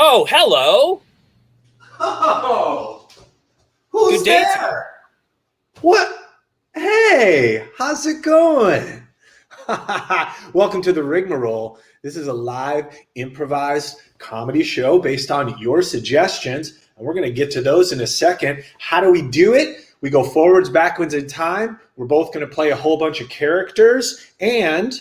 Oh, hello. Oh, who's Good day to there? What? Hey, how's it going? Welcome to the Rigmarole. This is a live improvised comedy show based on your suggestions, and we're going to get to those in a second. How do we do it? We go forwards, backwards in time. We're both going to play a whole bunch of characters, and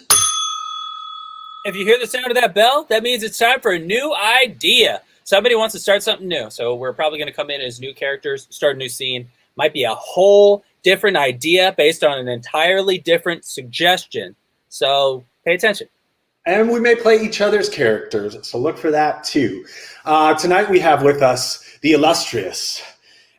If you hear the sound of that bell, that means it's time for a new idea. Somebody wants to start something new, so we're probably going to come in as new characters, start a new scene. Might be a whole different idea based on an entirely different suggestion. So pay attention. we may play each other's characters, so look for that too. Tonight we have with us the illustrious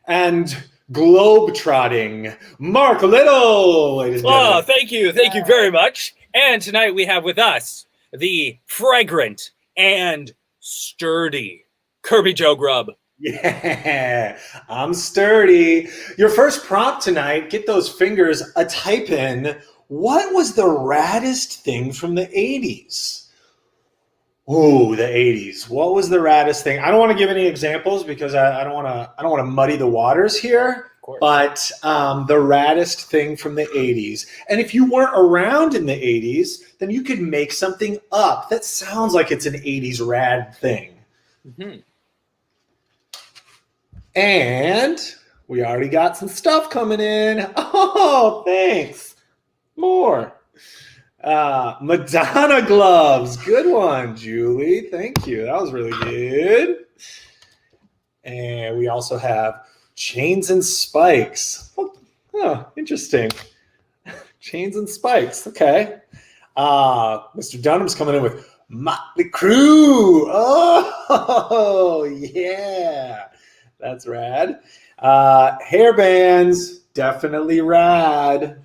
and globe-trotting Mark Little, ladies and gentlemen. Oh, thank you very much. And tonight we have with us the fragrant and sturdy Kirby Joe Grub. Yeah, I'm sturdy. Your first prompt tonight, get those fingers a typing. What was the raddest thing from the 80s? Ooh, the 80s. What was the raddest thing? I don't want to give any examples because I don't want to muddy the waters here. But the raddest thing from the 80s. And if you weren't around in the 80s, then you could make something up. That sounds like it's an 80s rad thing. Mm-hmm. And we already got some stuff coming in. Oh, thanks. More. Madonna gloves. Good one, Julie. Thank you. That was really good. And we also have chains and spikes. Oh, interesting. Chains and spikes. Okay. Mr. Dunham's coming in with Motley Crue. Oh, yeah. That's rad. Hair bands. Definitely rad.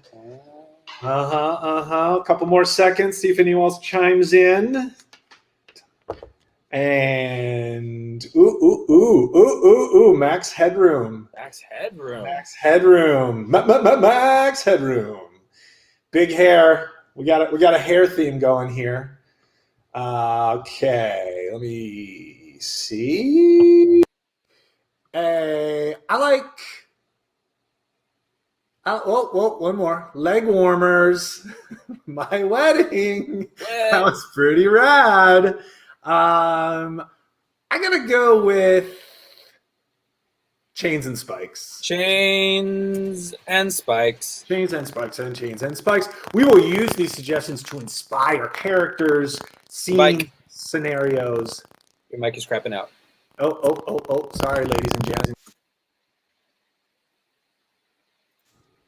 A couple more seconds. See if anyone else chimes in. And Max Headroom. Max Headroom. Max Headroom. Max Headroom. Big hair. We got a hair theme going here. Okay, let me see. One more. Leg warmers. My wedding. That was pretty rad. I'm gonna go with chains and spikes. Chains and spikes. Chains and spikes and chains and spikes. We will use these suggestions to inspire characters, scenes, scenarios. Your mic is crapping out. Oh. Sorry, ladies and gents.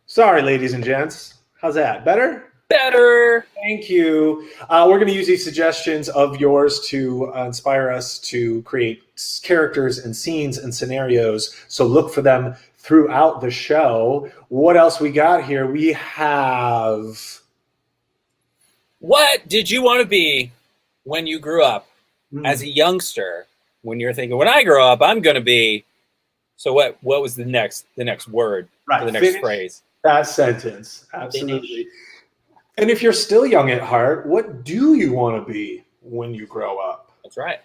Sorry, ladies and gents. How's that? Better? Better. Thank you. We're going to use these suggestions of yours to inspire us to create characters and scenes and scenarios. So look for them throughout the show. What else we got here? We have... What did you want to be when you grew up as a youngster? When you're thinking, when I grow up, I'm going to be... So what was the next word or the next phrase? That sentence. Absolutely. And if you're still young at heart, what do you want to be when you grow up? That's right.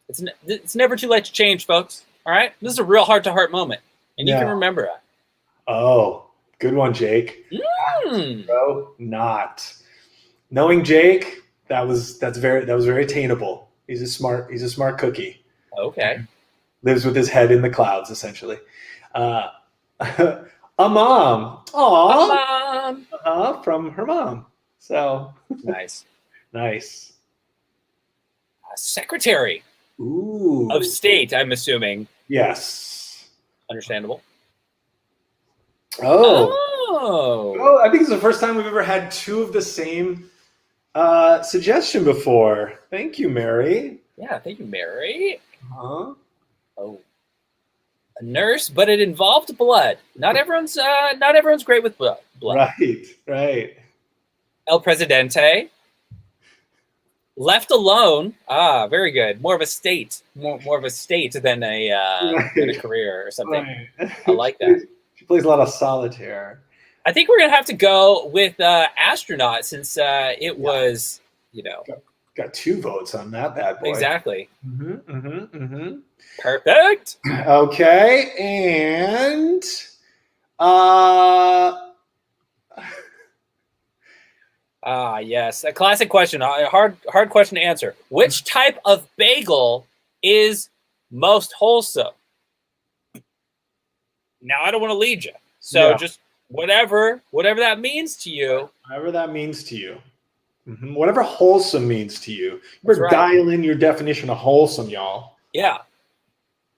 It's never too late to change, folks. All right? This is a real heart-to-heart moment, and you can remember it. Oh, good one, Jake. Bro, not. Knowing Jake, that was very attainable. He's a smart cookie. Okay. Lives with his head in the clouds, essentially. A mom. Aww. A mom. From her mom. So nice. Nice. A secretary. Ooh. Of state, I'm assuming. Yes. Understandable. Oh, I think it's the first time we've ever had two of the same suggestion before. Thank you, Mary. Yeah, thank you, Mary. Oh. A nurse, but it involved blood. Not everyone's great with blood. Right. El Presidente. Left alone. Ah, very good. More of a state. More of a state than a career or something. Right. I like that. She plays a lot of solitaire. I think we're gonna have to go with astronaut since it was, Got 2 votes on that bad boy. Exactly. Perfect. Okay, and yes, a classic question, a hard question to answer. Which type of bagel is most wholesome? Now, I don't want to lead you, so just whatever that means to you. Whatever that means to you. Whatever wholesome means to you. We're dial in your definition of wholesome, y'all. Yeah.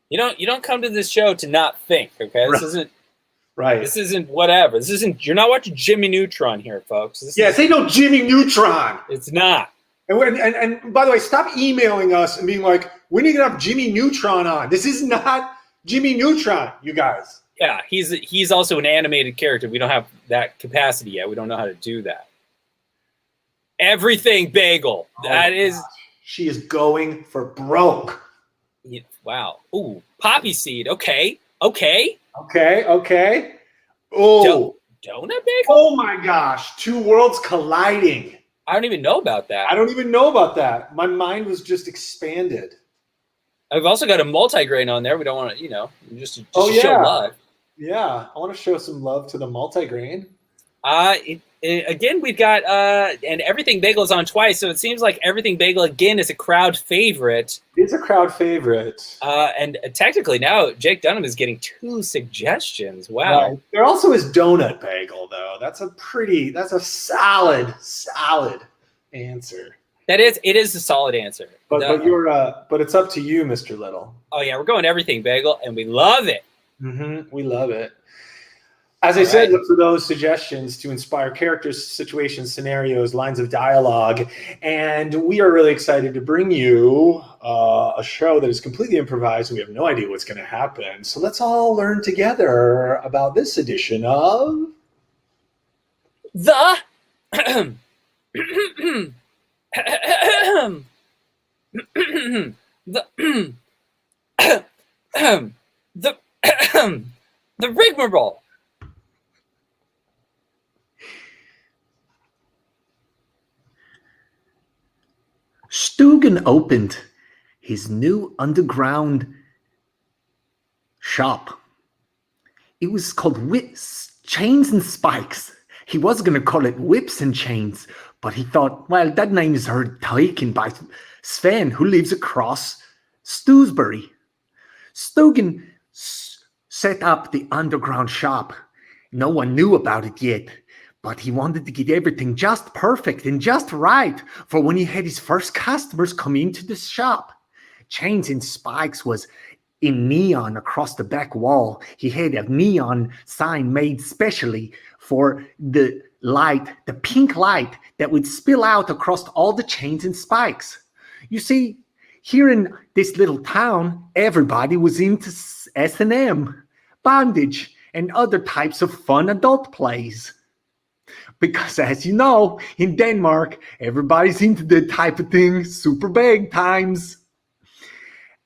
You don't come to this show to not think, okay? This isn't right. This isn't whatever. This isn't. You're not watching Jimmy Neutron here, folks. This ain't no Jimmy Neutron. It's not. And by the way, stop emailing us and being like, "When are you gonna have Jimmy Neutron on?" This is not Jimmy Neutron, you guys. Yeah, he's also an animated character. We don't have that capacity yet. We don't know how to do that. Everything bagel. That is. Gosh. She is going for broke. Yeah, wow. Ooh, poppy seed. Okay. Oh. Donut bagel? Oh my gosh. 2 worlds colliding. I don't even know about that. I don't even know about that. My mind was just expanded. I've also got a multigrain on there. We don't want to, just show love. Yeah, I want to show some love to the multigrain. Again, we've got and everything bagel is on twice, so it seems like everything bagel again is a crowd favorite. It's a crowd favorite. And technically now Jake Dunham is getting 2 suggestions. Wow. Right. There also is donut bagel though. That's a solid answer. It is a solid answer. But it's up to you, Mr. Little. Oh yeah, we're going everything bagel, and we love it. We love it. As I said, look for those suggestions to inspire characters, situations, scenarios, lines of dialogue. And we are really excited to bring you a show that is completely improvised. We have no idea what's going to happen. So let's all learn together about this edition of The rigmarole. Stugan opened his new underground shop. It was called Whips, Chains and Spikes. He was going to call it Whips and Chains, but he thought, well, that name is heard taken by Sven, who lives across Stewsbury. Stugan set up the underground shop. No one knew about it yet, but he wanted to get everything just perfect and just right for when he had his first customers come into the shop. Chains and Spikes was in neon across the back wall. He had a neon sign made specially for the light, the pink light that would spill out across all the chains and spikes. You see, here in this little town, everybody was into S&M, bondage, and other types of fun adult plays. Because as you know, in Denmark, everybody's into that type of thing, super big times.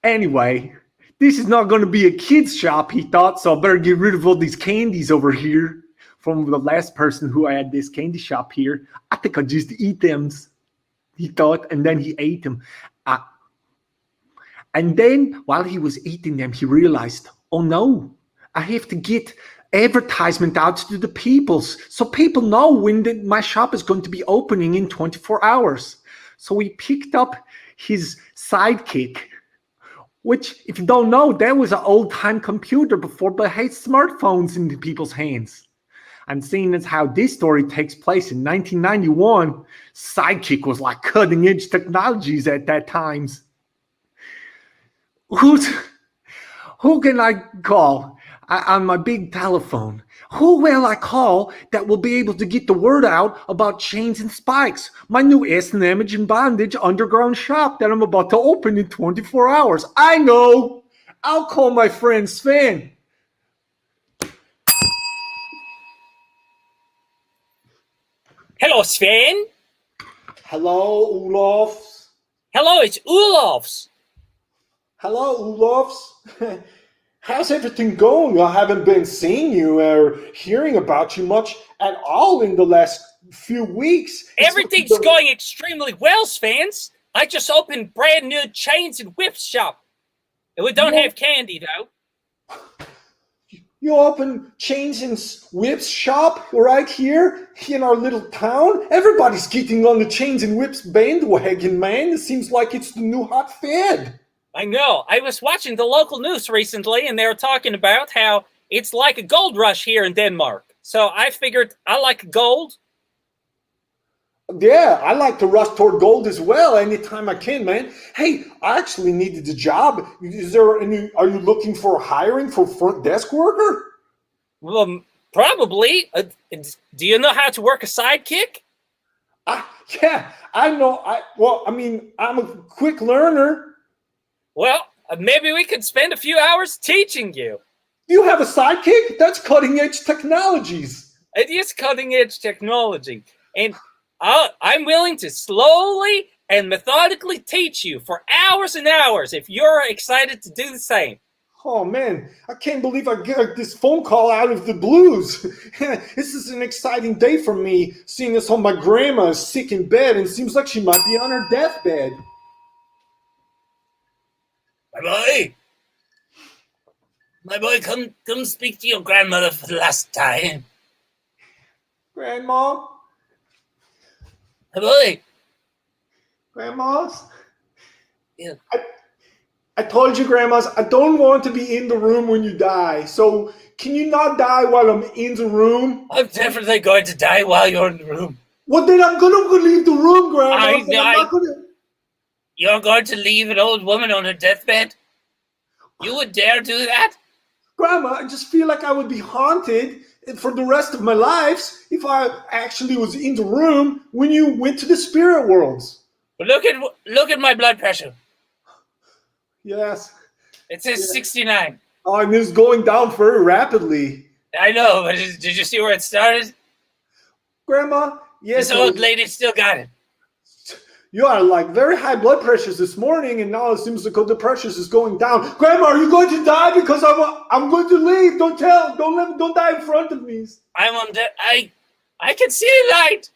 Anyway, this is not going to be a kid's shop, he thought, so I better get rid of all these candies over here from the last person who had this candy shop here. I think I'll just eat them, he thought, and then he ate them. And then while he was eating them, he realized, oh no, I have to get advertisement out to the peoples so people know when my shop is going to be opening in 24 hours. So he picked up his sidekick, which, if you don't know, that was an old-time computer before they had smartphones in the people's hands. And seeing as how this story takes place in 1991, sidekick was like cutting-edge technologies at that time. Who can I call on my big telephone? Who will I call that will be able to get the word out about Chains and Spikes, my new S&M and Bondage underground shop that I'm about to open in 24 hours? I know! I'll call my friend Sven. Hello, Sven. Hello, Ulav. Hello, it's Ulav's. Hello, Ulavs. How's everything going? I haven't been seeing you or hearing about you much at all in the last few weeks. Everything's going extremely well, Svens. I just opened brand new chains and whips shop. And we don't have candy, though. You open chains and whips shop right here in our little town? Everybody's getting on the chains and whips bandwagon, man. It seems like it's the new hot fad. I know. I was watching the local news recently, and they were talking about how it's like a gold rush here in Denmark. So I figured I like gold. Yeah, I like to rush toward gold as well anytime I can, man. Hey, I actually needed a job. Are you looking for hiring for front desk worker? Well, probably. Do you know how to work a sidekick? Yeah, I know. I'm a quick learner. Well, maybe we could spend a few hours teaching you. You have a sidekick? That's cutting edge technologies. It is cutting edge technology. And I'm willing to slowly and methodically teach you for hours and hours if you're excited to do the same. Oh man, I can't believe I got this phone call out of the blues. This is an exciting day for me, seeing as how my grandma is sick in bed and seems like she might be on her deathbed. My boy, come speak to your grandmother for the last time. Grandma? My boy. Grandmas? Yeah. I told you, Grandmas, I don't want to be in the room when you die. So can you not die while I'm in the room? I'm definitely going to die while you're in the room. Well, then I'm going to leave the room, Grandma. You're going to leave an old woman on her deathbed? You would dare do that? Grandma, I just feel like I would be haunted for the rest of my life if I actually was in the room when you went to the spirit worlds. But look at my blood pressure. Yes. It says 69. Oh, and it's going down very rapidly. I know, but did you see where it started? Grandma, yes. This old lady still got it. You are like very high blood pressures this morning, and now it seems like the pressures is going down. Grandma, are you going to die? Because I'm going to leave. Don't die in front of me. I'm on death. I can see a light.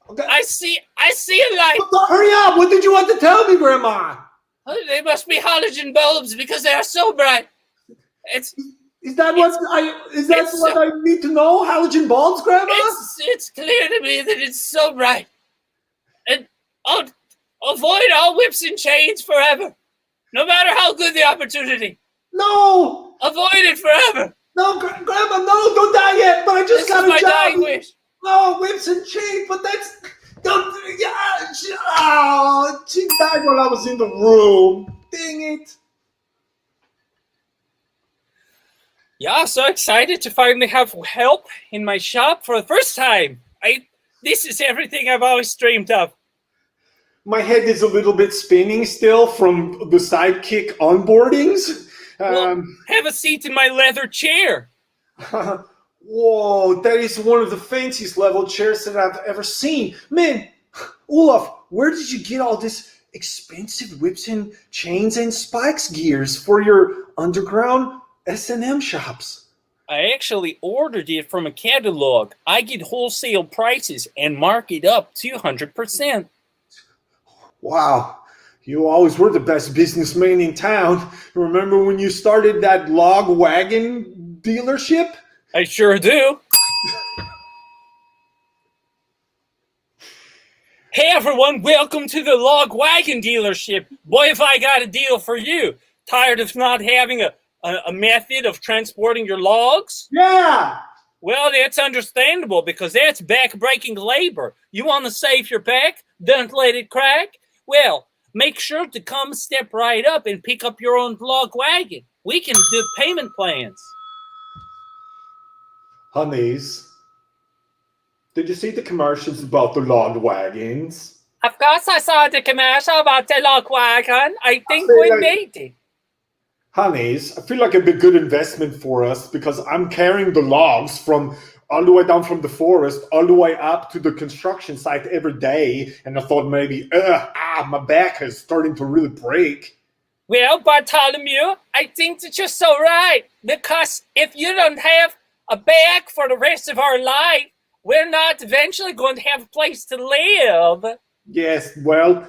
Okay. I see a light. Hurry up! What did you want to tell me, Grandma? They must be halogen bulbs because they are so bright. Is that what I need to know? Halogen bulbs, Grandma? It's clear to me that it's so bright. And avoid all whips and chains forever. No matter how good the opportunity. No! Avoid it forever. No, Grandma, no, don't die yet. But I just got a job. This is my dying wish. No, whips and chains, but that's... she died while I was in the room. Dang it. Yeah, so excited to finally have help in my shop for the first time. This is everything I've always dreamed of. My head is a little bit spinning still from the sidekick onboardings. Well, have a seat in my leather chair. Whoa, that is one of the fanciest level chairs that I've ever seen. Man, Ulav, where did you get all this expensive whips and chains and spikes gears for your underground S&M shops? I actually ordered it from a catalog. I get wholesale prices and mark it up 200%. Wow, you always were the best businessman in town. Remember when you started that log wagon dealership? I sure do. Hey everyone, welcome to the log wagon dealership. Boy, if I got a deal for you. Tired of not having a method of transporting your logs? Yeah. Well, that's understandable because that's back-breaking labor. You want to save your back? Don't let it crack? Well, make sure to come step right up and pick up your own log wagon. We can do payment plans. Honeys, did you see the commercials about the log wagons? Of course I saw the commercial about the log wagon. I think we made it. Honeys, I feel like it'd be a good investment for us because I'm carrying the logs from all the way down from the forest all the way up to the construction site every day, and I thought maybe, my back is starting to really break. Well, Bartholomew, I think that you're so right, because if you don't have a bag for the rest of our life, we're not eventually going to have a place to live. Yes, well,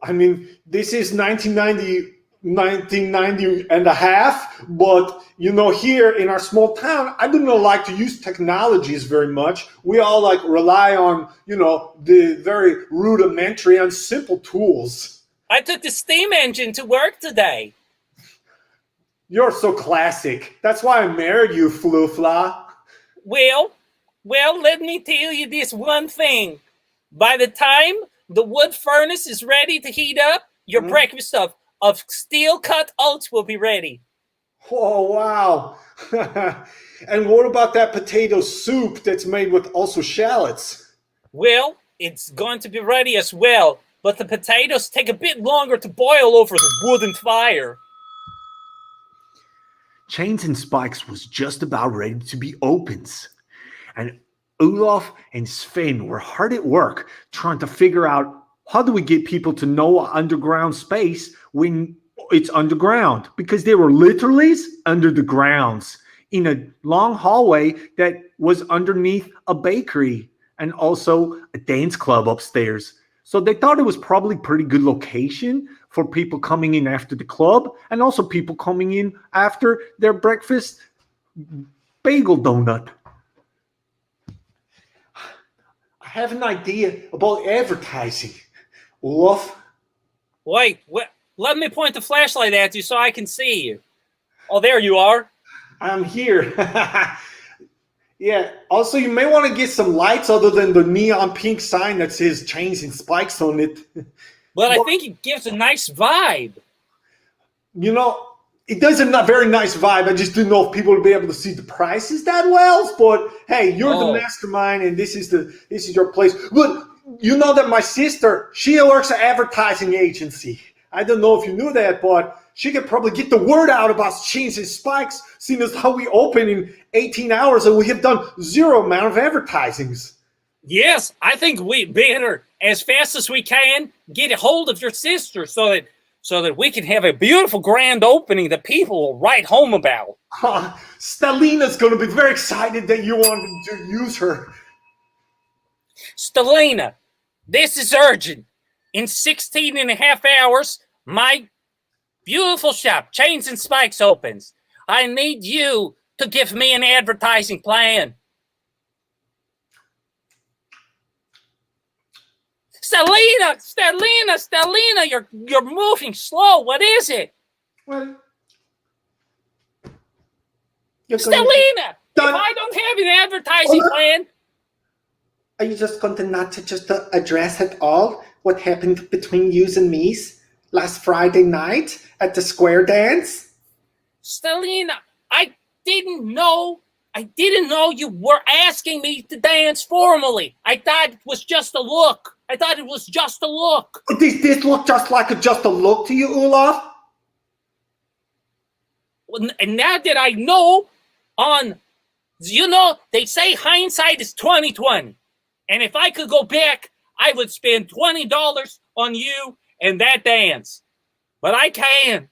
I mean, this is 1990 and a half, but here in our small town, I do not like to use technologies very much. We all rely on, the very rudimentary and simple tools. I took the steam engine to work today. You're so classic. That's why I married you, Flufla. Well, let me tell you this one thing. By the time the wood furnace is ready to heat up, your breakfast of steel-cut oats will be ready. Oh, wow. And what about that potato soup that's made with also shallots? Well, it's going to be ready as well, but the potatoes take a bit longer to boil over the wooden fire. Chains and Spikes was just about ready to be opened, and Ulav and Sven were hard at work trying to figure out how do we get people to know an underground space when it's underground, because they were literally under the grounds in a long hallway that was underneath a bakery and also a dance club upstairs. So they thought it was probably a pretty good location for people coming in after the club and also people coming in after their breakfast bagel donut. I have an idea about advertising. Wolf? Wait, let me point the flashlight at you so I can see you. Oh, there you are. I'm here. Yeah, also you may want to get some lights other than the neon pink sign that says Chains and Spikes on it. But I think it gives a nice vibe. It does a very nice vibe. I just didn't know if people would be able to see the prices that well. But hey, you're the mastermind, and this is your place. But you know that my sister, she works at an advertising agency. I don't know if you knew that, but she could probably get the word out about Chains and Spikes, seeing as how we open in 18 hours and we have done zero amount of advertisings. Yes, I think we better, as fast as we can, get a hold of your sister so that we can have a beautiful grand opening that people will write home about. Stellina's going to be very excited that you wanted to use her. Stellina, this is urgent. In 16 and a half hours, my beautiful shop, Chains and Spikes, opens. I need you to give me an advertising plan. Stellina, you're moving slow. What is it? Well, Stellina, if I don't have an advertising plan. Are you just going to not to just address at all what happened between yous and me's last Friday night at the square dance? Stellina, I didn't know you were asking me to dance formally. I thought it was just a look. Does this look just like just a look to you, Ulav? And now that I know, they say hindsight is 20/20. And if I could go back, I would spend $20 on you and that dance. But I can't.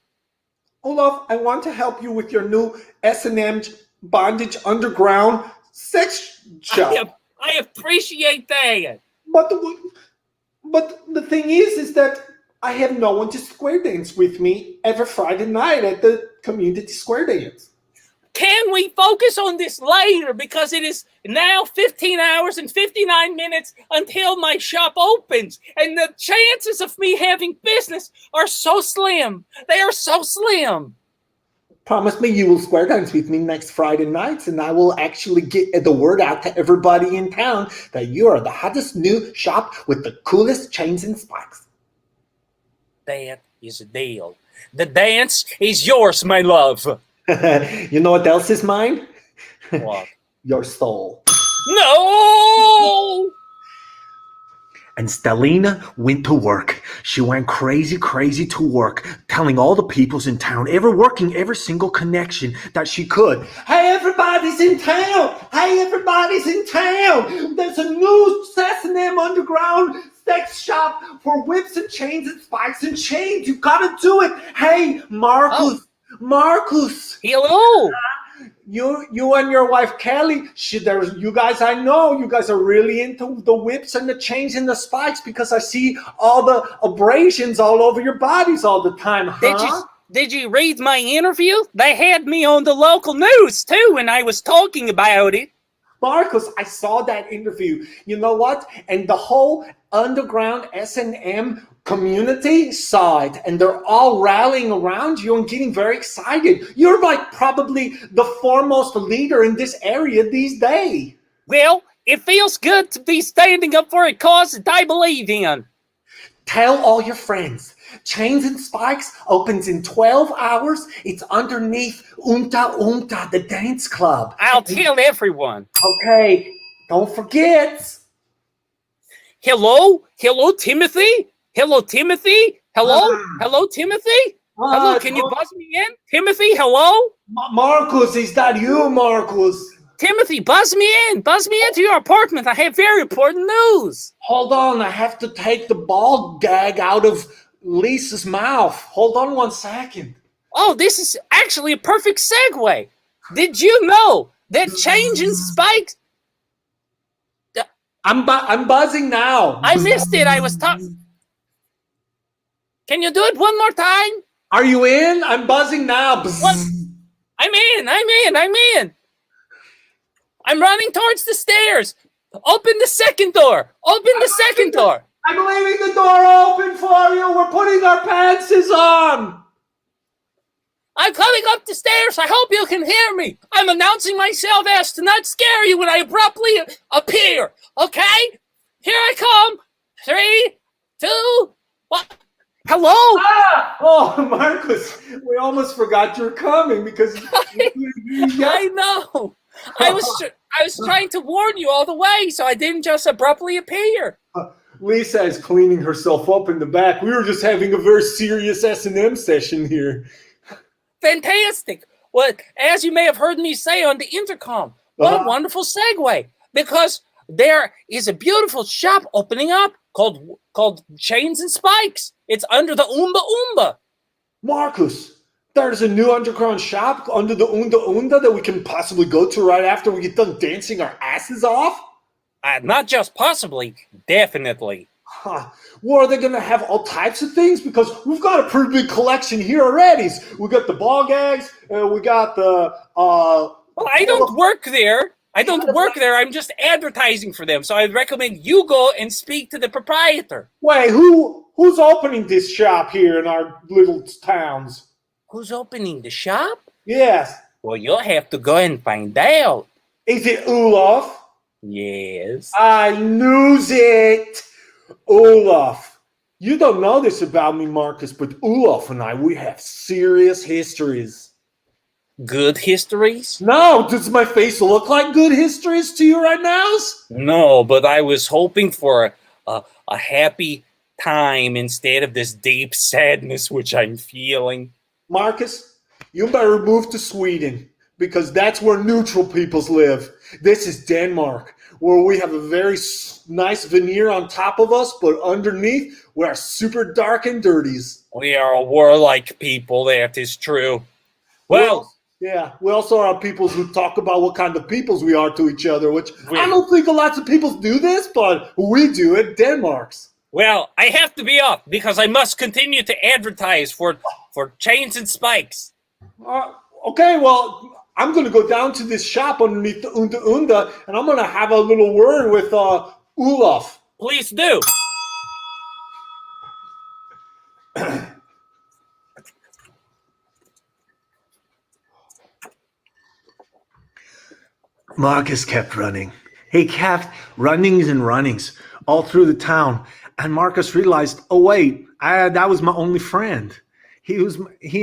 Ulav, I want to help you with your new S&M bondage underground sex shop. I appreciate that. But the thing is that I have no one to square dance with me every Friday night at the community square dance. Can we focus on this later? Because it is now 15 hours and 59 minutes until my shop opens. And the chances of me having business are so slim. They are so slim. Promise me you will square dance with me next Friday night, and I will actually get the word out to everybody in town that you are the hottest new shop with the coolest chains and spikes. That is a deal. The dance is yours, my love. You know what else is mine? What? Your soul. No! And Stellina went to work. She went crazy to work, telling all the peoples in town, working every single connection that she could. Hey, everybody's in town! Hey, everybody's in town! There's a new S&M underground sex shop for whips and chains and spikes and chains. You gotta do it. Hey, Marcus. Oh. Marcus. Hello. you and your wife Kelly, you guys, I know you guys are really into the whips and the chains and the spikes because I see all the abrasions all over your bodies all the time, huh? Did you read my interview? They had me on the local news too, and I was talking about it. Marcus, I saw that interview. You know what? And the whole underground S&M community saw it, and they're all rallying around you and getting very excited. You're like probably the foremost leader in this area these days. Well, it feels good to be standing up for a cause that I believe in. Tell all your friends. Chains and Spikes opens in 12 hours. It's underneath Oomtpfa Oomtpfa, the dance club. I'll tell everyone. Okay, don't forget. Hello? Hello, Timothy? Hello, Timothy? Hello? Hello, Timothy? Hello, can you buzz me in? Timothy, hello? Marcus, is that you, Marcus? Timothy, buzz me in. Buzz me into your apartment. I have very important news. Hold on, I have to take the ball gag out of Lisa's mouth. Hold on 1 second. Oh, this is actually a perfect segue. Did you know that Chains and Spikes... I'm buzzing now. I missed it. I was talking... Can you do it one more time? Are you in? I'm buzzing now. What? I'm in. I'm running towards the stairs. Open the second door. I'm leaving the door open for you. We're putting our pantses on. I'm coming up the stairs. I hope you can hear me. I'm announcing myself as to not scare you when I abruptly appear. Okay? Here I come. 3, 2, 1. Hello? Oh, Marcus, we almost forgot you're coming because... I know. I was trying to warn you all the way, so I didn't just abruptly appear. Lisa is cleaning herself up in the back. We were just having a very serious S&M session here. Fantastic. Well, as you may have heard me say on the intercom, what a wonderful segue. Because there is a beautiful shop opening up called Chains and Spikes. It's under the Oomtpfa Oomtpfa. Marcus, there's a new underground shop under the Oomtpfa Oomtpfa that we can possibly go to right after we get done dancing our asses off? Not just possibly, definitely. Well, are they going to have all types of things? Because we've got a pretty big collection here already. We got the ball gags, we got the... Well, I don't work there. I'm just advertising for them. So I recommend you go and speak to the proprietor. Wait, who's opening this shop here in our little towns? Who's opening the shop? Yes. Well, you'll have to go and find out. Is it Ulav? Yes. I knew it. Ulav. You don't know this about me, Marcus, but Ulav and I, we have serious histories. Good histories? No, does my face look like good histories to you right now? No, but I was hoping for a happy time instead of this deep sadness which I'm feeling. Marcus, you better move to Sweden because that's where neutral peoples live. This is Denmark, where we have a very nice veneer on top of us, but underneath we are super dark and dirties. We are a warlike people, that is true. Well, we also are peoples who talk about what kind of peoples we are to each other, which I don't think a lot of peoples do this, but we do it, Denmark's. Well, I have to be off because I must continue to advertise for Chains and Spikes. Okay, well, I'm going to go down to this shop underneath the Oomtpfa Oomtpfa, and I'm going to have a little word with Ulav. Please do. Marcus kept running. He kept runnings and runnings all through the town. And Marcus realized, oh, wait, that was my only friend. He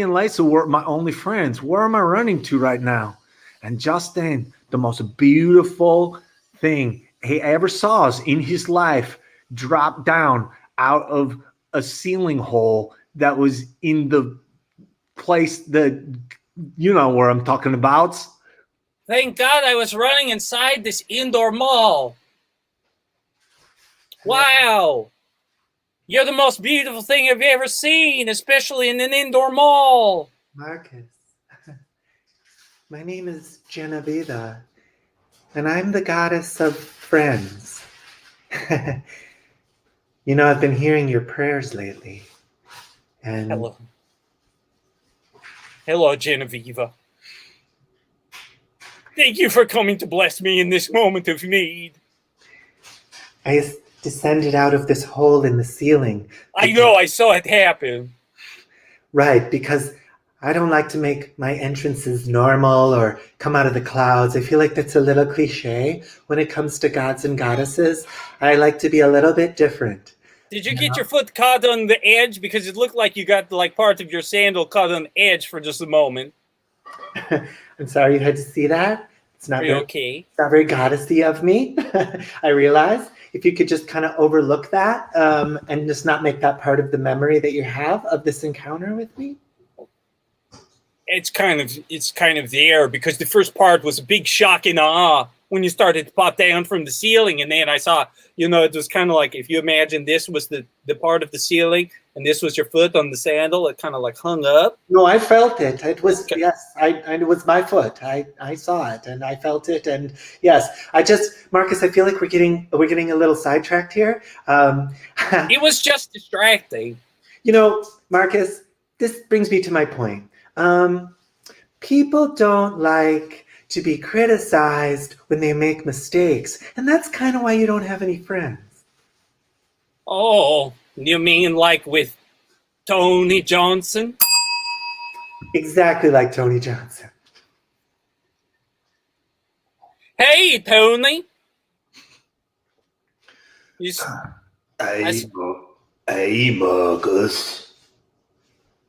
and Lisa were my only friends. Where am I running to right now? And just then, the most beautiful thing he ever saw in his life dropped down out of a ceiling hole that was in the place that, you know where I'm talking about. Thank God I was running inside this indoor mall. Wow. You're the most beautiful thing I've ever seen, especially in an indoor mall. Marcus. My name is Genevieva, and I'm the goddess of friends. You know, I've been hearing your prayers lately. And Hello. Hello, Genevieva. Thank you for coming to bless me in this moment of need. I descended out of this hole in the ceiling. I know, I saw it happen. Right, because I don't like to make my entrances normal or come out of the clouds. I feel like that's a little cliche when it comes to gods and goddesses. I like to be a little bit different. Did you get your foot caught on the edge? Because it looked like you got like part of your sandal caught on the edge for just a moment. I'm sorry you had to see that. It's not very, okay. It's not very goddessy of me. I realize. If you could just kind of overlook that and just not make that part of the memory that you have of this encounter with me. It's kind of there because the first part was a big shock and awe when you started to pop down from the ceiling, and then I saw, it was kind of like if you imagine this was the part of the ceiling and this was your foot on the sandal, it kind of like hung up. No, I felt it. It was yes, it was my foot. I saw it and I felt it, and yes, Marcus, I feel like we're getting a little sidetracked here. It was just distracting. Marcus, this brings me to my point. People don't like to be criticized when they make mistakes, and that's kind of why you don't have any friends. Oh, you mean like with Tony Johnson? Exactly like Tony Johnson. Hey, Tony. Hey, Marcus.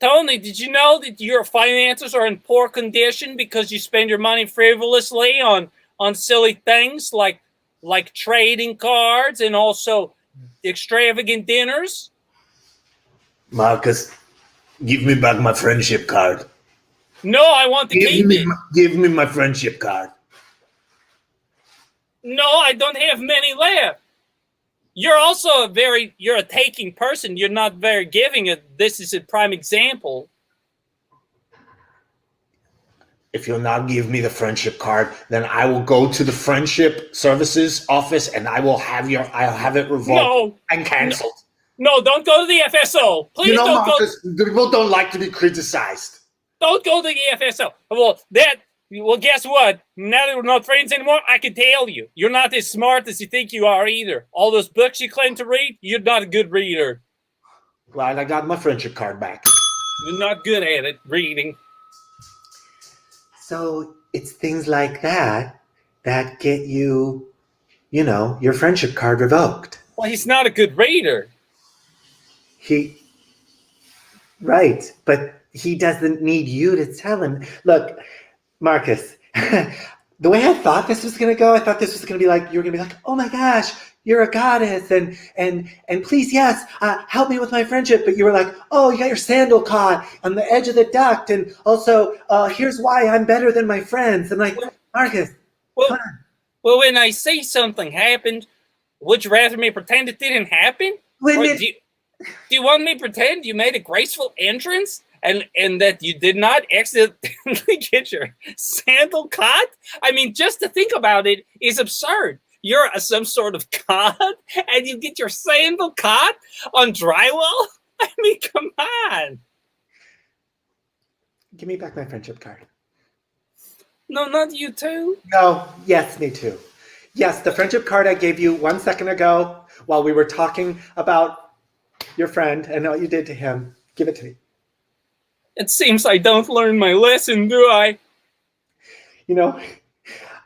Tony, did you know that your finances are in poor condition because you spend your money frivolously on silly things like trading cards and also extravagant dinners? Marcus, give me back my friendship card. No, I want to keep it. Give me my friendship card. No, I don't have many left. You're also you're a taking person. You're not very giving. This is a prime example. If you'll not give me the friendship card, then I will go to the friendship services office and I'll have it revoked and canceled. No, don't go to the FSO. Please don't Marcus, go. People don't like to be criticized. Don't go to the FSO. Well, guess what? Now that we're not friends anymore, I can tell you, you're not as smart as you think you are either. All those books you claim to read, you're not a good reader. Glad I got my friendship card back. You're not good at it, reading. So it's things like that get you, your friendship card revoked. Well, he's not a good reader. Right, but he doesn't need you to tell him. Look, Marcus, the way I thought this was going to go, I thought this was going to be like, you were going to be like, oh my gosh, you're a goddess, and please, yes, help me with my friendship. But you were like, oh, you got your sandal caught on the edge of the duct, and also, here's why I'm better than my friends. I'm like, Marcus, come on. Well, when I say something happened, would you rather me pretend it didn't happen? Do you want me to pretend you made a graceful entrance? And that you did not accidentally get your sandal caught? I mean, just to think about it is absurd. You're some sort of god, and you get your sandal caught on drywall? I mean, come on. Give me back my friendship card. No, not you too. No, yes, me too. Yes, the friendship card I gave you 1 second ago while we were talking about your friend and what you did to him. Give it to me. It seems I don't learn my lesson, do I?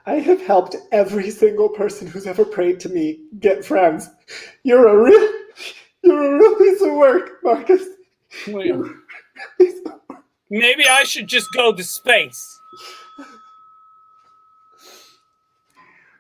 I have helped every single person who's ever prayed to me get friends. You're a real piece of work, Marcus. Well, maybe I should just go to space.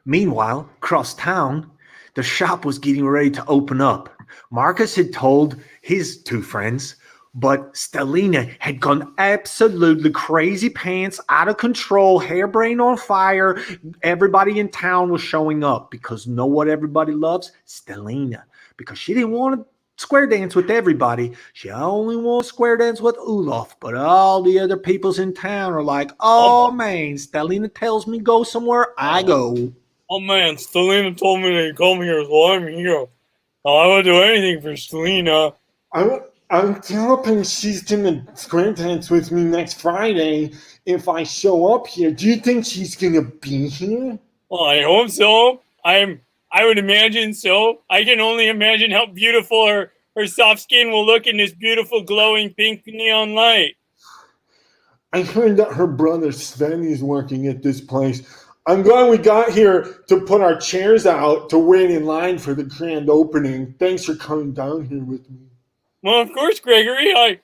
Meanwhile, across town, the shop was getting ready to open up. Marcus had told his two friends, but Stellina had gone absolutely crazy pants, out of control, harebrained on fire. Everybody in town was showing up because know what everybody loves? Stellina. Because she didn't want to square dance with everybody. She only wants square dance with Ulav, but all the other peoples in town are like, oh man, Stellina tells me go somewhere, I go. Oh man, Stellina told me to come here, so I'm here. I would do anything for Stellina. I'm hoping she's gonna square dance with me next Friday if I show up here. Do you think she's gonna be here? Well, I hope so. I would imagine so. I can only imagine how beautiful her soft skin will look in this beautiful glowing pink neon light. I heard that her brother Sven is working at this place. I'm glad we got here to put our chairs out to wait in line for the grand opening. Thanks for coming down here with me. Well, of course, Gregory. I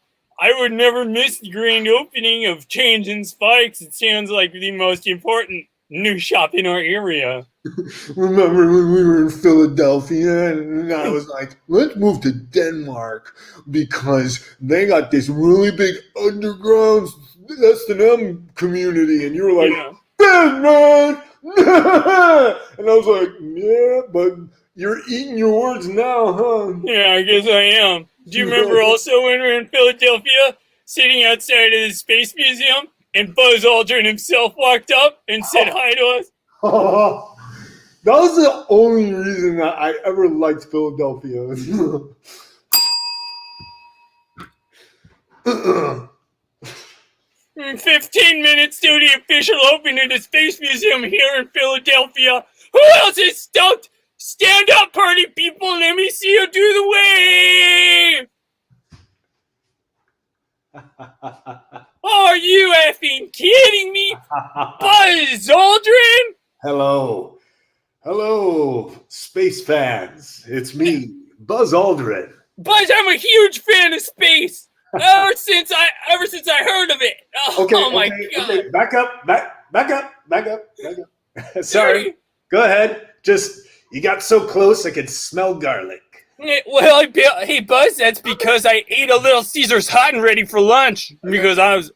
would never miss the grand opening of Chains and Spikes. It sounds like the most important new shop in our area. Remember when we were in Philadelphia and I was like, let's move to Denmark because they got this really big underground S&M community. And you were like, Yeah. Denmark! And I was like, yeah, but you're eating your words now, huh? Yeah, I guess I am. Do you remember also when we were in Philadelphia, sitting outside of the Space Museum, and Buzz Aldrin himself walked up and said hi to us? Oh, that was the only reason that I ever liked Philadelphia. In 15 minutes to the official opening of the Space Museum here in Philadelphia. Who else is stoked? Stand up, party people. Let me see you do the wave. Are you effing kidding me? Buzz Aldrin? Hello. Hello, space fans. It's me, Buzz Aldrin. Buzz, I'm a huge fan of space. Ever since I heard of it. Oh my God. Okay. Back up. Sorry. Go ahead. Just, you got so close I could smell garlic. Well, hey Buzz, that's because I ate a Little Caesars hot and ready for lunch because I was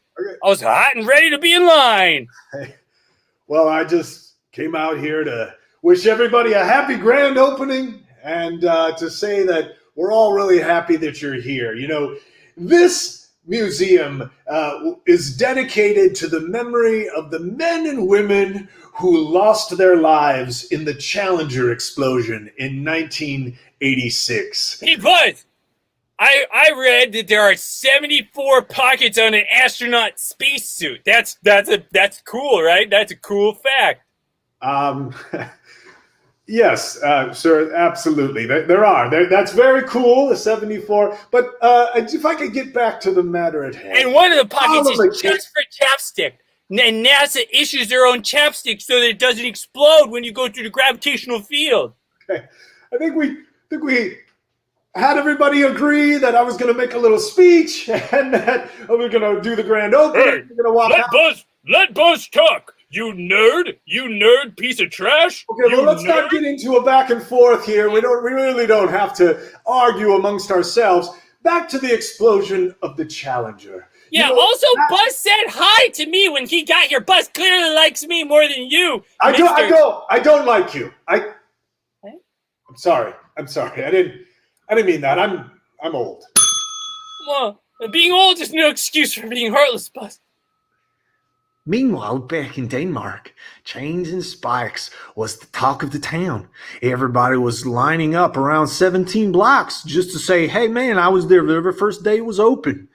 hot and ready to be in line. Well, I just came out here to wish everybody a happy grand opening and to say that we're all really happy that you're here. You know, this museum is dedicated to the memory of the men and women who lost their lives in the Challenger explosion in 1986. Hey Buzz, I read that there are 74 pockets on an astronaut spacesuit. That's cool, right? That's a cool fact. Yes, sir, absolutely. There are. That's very cool, the 74. But if I could get back to the matter at hand. And one of the pockets is just for chapstick. And NASA issues their own chapstick so that it doesn't explode when you go through the gravitational field. Okay. I think we had everybody agree that I was going to make a little speech and that we're going to do the grand opening. Hey, we're going to walk out. Let Buzz talk. You nerd piece of trash. Okay, well, let's not get into a back and forth here. We really don't have to argue amongst ourselves. Back to the explosion of the Challenger. Yeah, Buzz said hi to me when he got here. Buzz clearly likes me more than you. I don't like you. I'm sorry. I didn't mean that. I'm old. Well, being old is no excuse for being heartless, Buzz. Meanwhile, back in Denmark, Chains and Spikes was the talk of the town. Everybody was lining up around 17 blocks just to say, hey man, I was there the very first day it was open.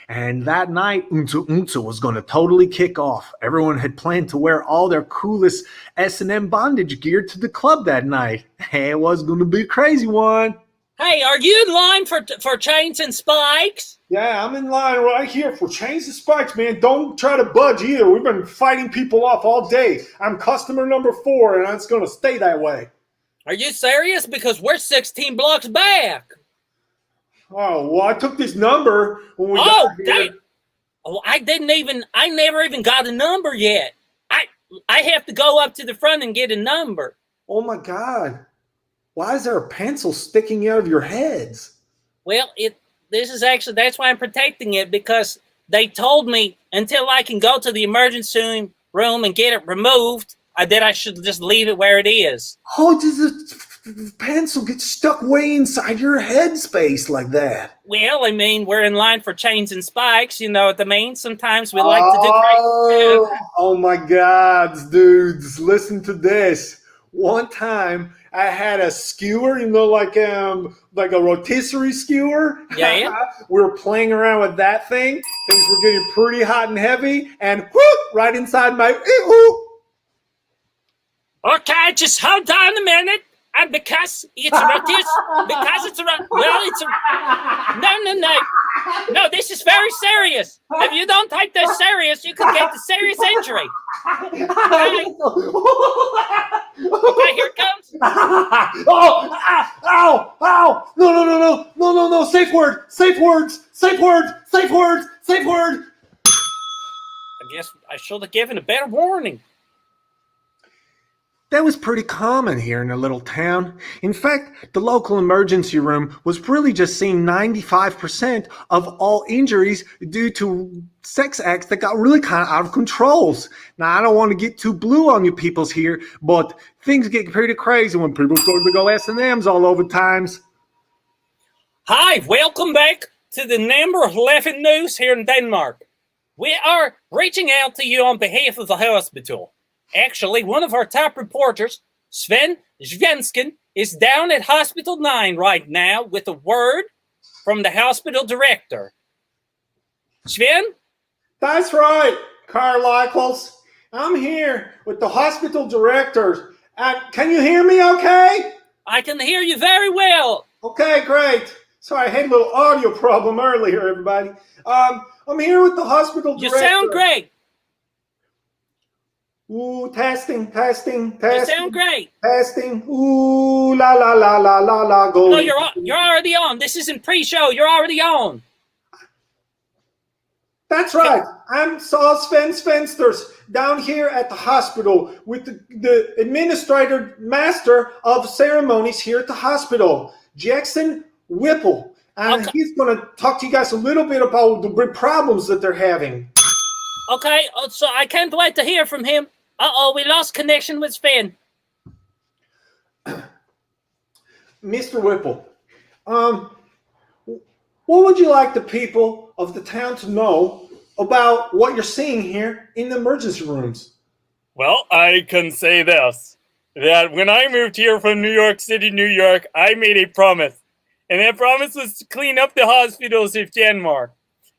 And that night, Oomtpfa Oomtpfa was going to totally kick off. Everyone had planned to wear all their coolest S&M bondage gear to the club that night. It was going to be a crazy one. Hey, are you in line for Chains and Spikes? Yeah, I'm in line right here for Chains and Spikes, man. Don't try to budge either. We've been fighting people off all day. I'm customer number 4, and it's going to stay that way. Are you serious? Because we're 16 blocks back. Oh, well, I took this number when we got here. I never even got a number yet. I have to go up to the front and get a number. Oh, my God. Why is there a pencil sticking out of your heads? Well, that's why I'm protecting it, because they told me until I can go to the emergency room and get it removed, that I should just leave it where it is. Oh, pencil get stuck way inside your headspace like that? Well, I mean, we're in line for chains and spikes. You know what I mean? Sometimes we like to do crazy. Oh my God, dudes, listen to this. One time I had a skewer, like a rotisserie skewer. Yeah. We were playing around with that thing. Things were getting pretty hot and heavy, and whoop, right inside my Okay, just hold on a minute. And because it's a No, this is very serious. If you don't take this serious, you could get the serious injury. Okay, here it comes. Ow! No! Safe word. I guess I should have given a better warning. That was pretty common here in a little town. In fact, the local emergency room was really just seeing 95% of all injuries due to sex acts that got really kind of out of control. Now, I don't want to get too blue on you peoples here, but things get pretty crazy when people start to go S&Ms all over times. Hi, welcome back to the number 11 news here in Denmark. We are reaching out to you on behalf of the hospital. Actually, one of our top reporters, Sven and Sven, is down at Hospital 9 right now with a word from the hospital director. Sven? That's right, Carmichaels. I'm here with the hospital director. Can you hear me okay? I can hear you very well. Okay, great. Sorry, I had a little audio problem earlier, everybody. I'm here with the hospital director. You sound great. Ooh, testing. You sound great. Testing. Ooh, la, go. No, you're already on. This isn't pre-show. You're already on. That's right. I'm Saul Sven Svensters down here at the hospital with the administrator master of ceremonies here at the hospital, Jackson Whipple. And he's going to talk to you guys a little bit about the big problems that they're having. Okay, so I can't wait to hear from him. Uh-oh, we lost connection with Sven. Mr. Whipple, what would you like the people of the town to know about what you're seeing here in the emergency rooms? Well, I can say this, that when I moved here from New York City, New York, I made a promise. And that promise was to clean up the hospitals of Denmark.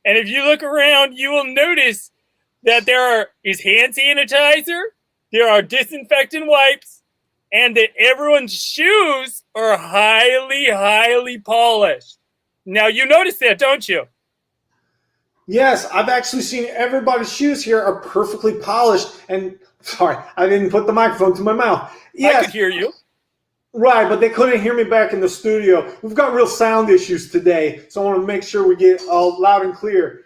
And if you look around, you will notice that there is hand sanitizer, there are disinfectant wipes, and that everyone's shoes are highly, highly polished. Now, you notice that, don't you? Yes, I've actually seen everybody's shoes here are perfectly polished. And, sorry, I didn't put the microphone to my mouth. Yes. I could hear you. Right, but they couldn't hear me back in the studio. We've got real sound issues today, so I want to make sure we get all loud and clear.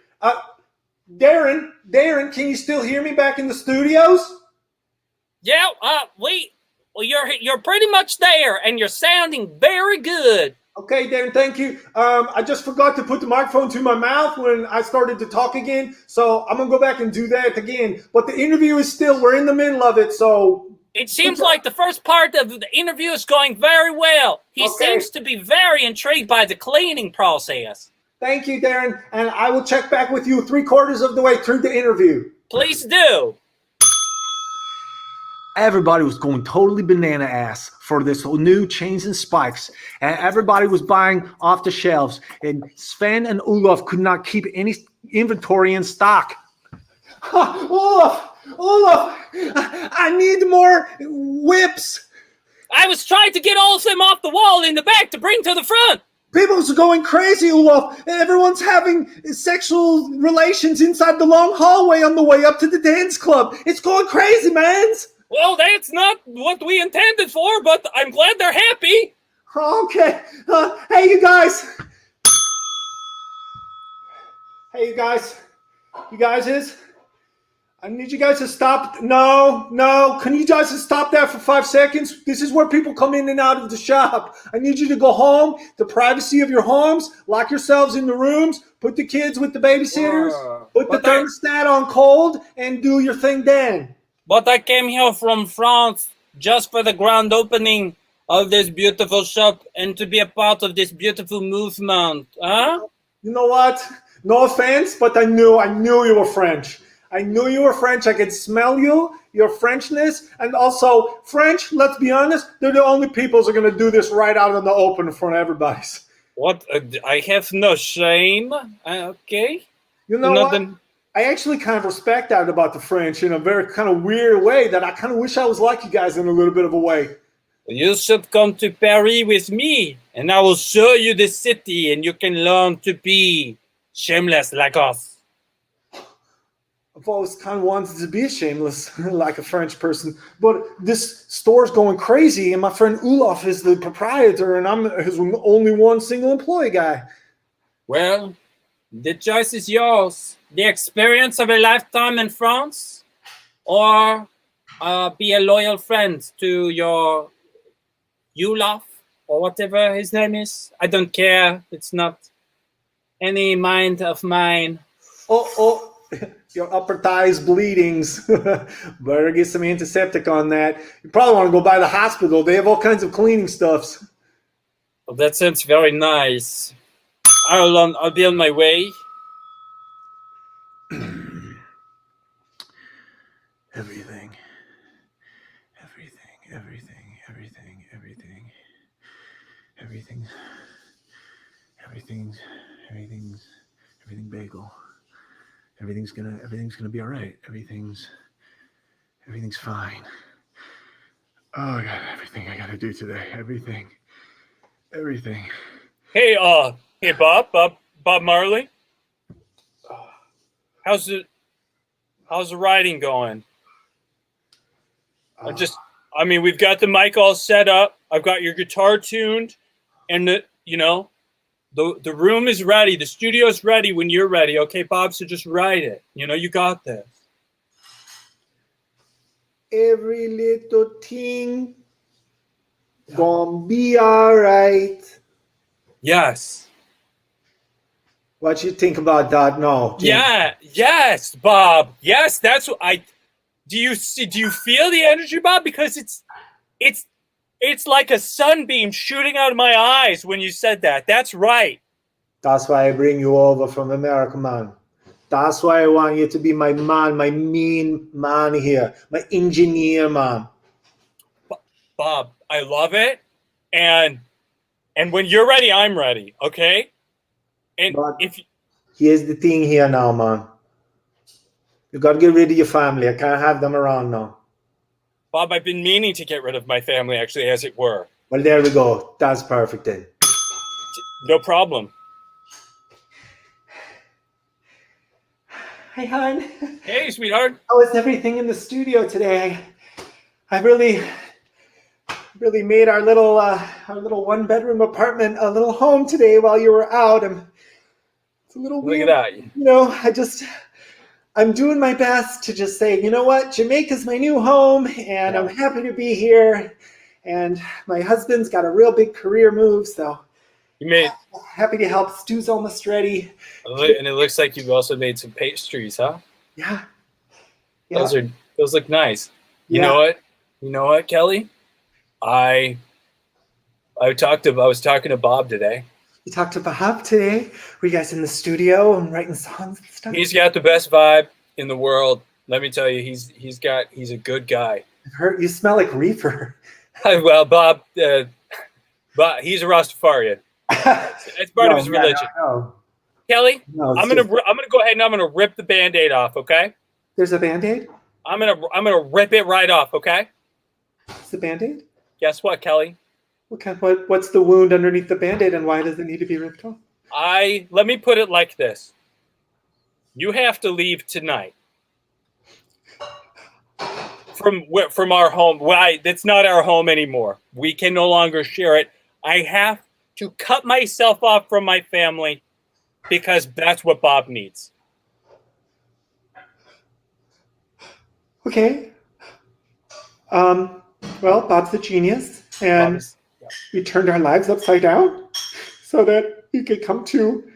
Darren, can you still hear me back in the studios? Yeah, you're pretty much there, and you're sounding very good. Okay, Darren, thank you. I just forgot to put the microphone to my mouth when I started to talk again, so I'm going to go back and do that again. But the interview is still, we're in the middle of it, so... It seems like the first part of the interview is going very well. He seems to be very intrigued by the cleaning process. Thank you, Darren, and I will check back with you 3/4 of the way through the interview. Please do. Everybody was going totally banana ass for this new chains and spikes. And everybody was buying off the shelves. And Sven and Ulav could not keep any inventory in stock. Ulav, I need more whips. I was trying to get all of them off the wall in the back to bring to the front. People's going crazy, Ulav. Everyone's having sexual relations inside the long hallway on the way up to the dance club. It's going crazy, man. Well, that's not what we intended for, but I'm glad they're happy. Okay. Hey, you guys. Hey, you guys. You guys is? I need you guys to stop. No. Can you guys just stop that for 5 seconds? This is where people come in and out of the shop. I need you to go home, the privacy of your homes, lock yourselves in the rooms, put the kids with the babysitters, put the thermostat on cold, and do your thing then. But I came here from France just for the grand opening of this beautiful shop and to be a part of this beautiful movement. Huh? You know what? No offense, but I knew you were French. I knew you were French. I could smell you, your Frenchness, and also French. Let's be honest, they're the only people who are going to do this right out in the open in front of everybody. What? I have no shame. Okay. You know what? I actually kind of respect that about the French in a very kind of weird way that I kind of wish I was like you guys in a little bit of a way. You should come to Paris with me, and I will show you the city, and you can learn to be shameless like us. I've always kind of wanted to be shameless like a French person, but this store's going crazy, and my friend Ulav is the proprietor, and I'm his only one single employee guy. Well, the choice is yours. The experience of a lifetime in France, or be a loyal friend to your Ulav, or whatever his name is. I don't care. It's not any mind of mine. Oh, your upper thigh's bleedings. Better get some antiseptic on that. You probably want to go by the hospital. They have all kinds of cleaning stuffs. Well, that sounds very nice. I'll be on my way. Everything's bagel. Everything's gonna be all right. Everything's fine. Oh, I got everything I gotta do today. Everything. Hey, Bob Marley. How's the writing going? We've got the mic all set up. I've got your guitar tuned, and the room is ready. The studio's ready when you're ready. Okay, Bob, so just write it. You got this. Every little thing gonna be all right. Yes. What you think about that now? Jim? Yeah. Yes, Bob. Yes, that's what do you feel the energy, Bob? Because it's like a sunbeam shooting out of my eyes when you said that. That's right. That's why I bring you over from America, man. That's why I want you to be my man, my mean man here, my engineer man. Bob, I love it. And when you're ready, I'm ready, okay? And but here's the thing here now, man. You got to get rid of your family. I can't have them around now. Bob, I've been meaning to get rid of my family, actually, as it were. Well, there we go. That's perfect then. No problem. Hi, hon. Hey, sweetheart. How is everything in the studio today? I really made our little one-bedroom apartment a little home today while you were out. It's a little weird. Look at that. I'm doing my best to just say, you know what, Jamaica's my new home, and I'm happy to be here. And my husband's got a real big career move, so I'm happy to help. Stew's almost ready. And it looks like you've also made some pastries, huh? Yeah. Those look nice. You Yeah. know what, Kelly? I was talking to Bob today. You talked to Bob today? Were you guys in the studio and writing songs and stuff? He's got the best vibe in the world. Let me tell you, he's a good guy. I've heard you smell like reefer. Well, Bob, he's a Rastafarian. It's part of his religion. No. Kelly, No, I'm gonna go ahead and I'm gonna rip the Band-Aid off. Okay. There's a Band-Aid? I'm gonna rip it right off. Okay. It's a Band-Aid? Guess what, Kelly? What's the wound underneath the Band-Aid, and why does it need to be ripped off? Let me put it like this. You have to leave tonight from our home. It's not our home anymore. We can no longer share it. I have to cut myself off from my family because that's what Bob needs. Okay. Well, Bob's a genius, and we turned our lives upside down so that we could come to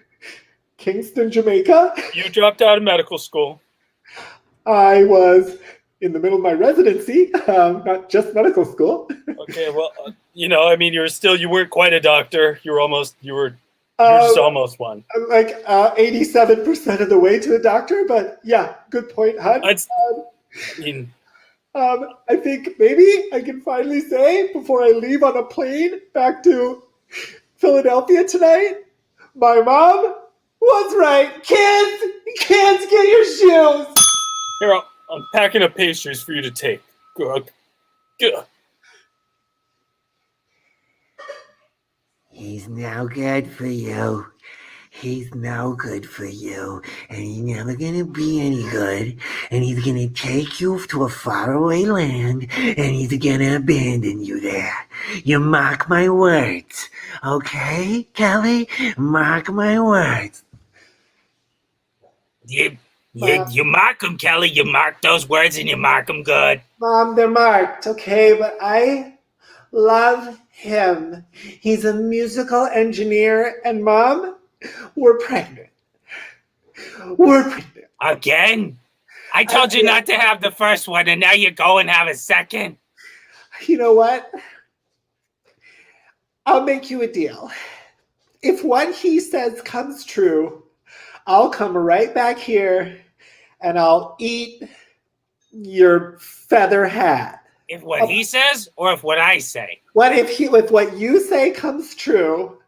Kingston, Jamaica. You dropped out of medical school. I was in the middle of my residency, not just medical school. Okay, well, I mean, you weren't quite a doctor. You were just almost one. I'm like 87% of the way to a doctor, but yeah, good point, hon. I think maybe I can finally say, before I leave on a plane back to Philadelphia tonight, my mom was right. Kids, get your shoes. Here, I'm packing up pastries for you to take. Good. He's no good for you. He's no good for you. And he's never gonna be any good. And he's gonna take you to a faraway land. And he's gonna abandon you there. You mark my words. Okay, Kelly? Mark my words. You mark them, Kelly. You mark those words and you mark them good. Mom, they're marked, okay? But I love him. He's a musical engineer. And Mom, we're pregnant. Again? I told you not to have the first one, and now you go and have a second. You know what? I'll make you a deal. If what he says comes true, I'll come right back here and I'll eat your feather hat. If what he says or if what I say? If what you say comes true,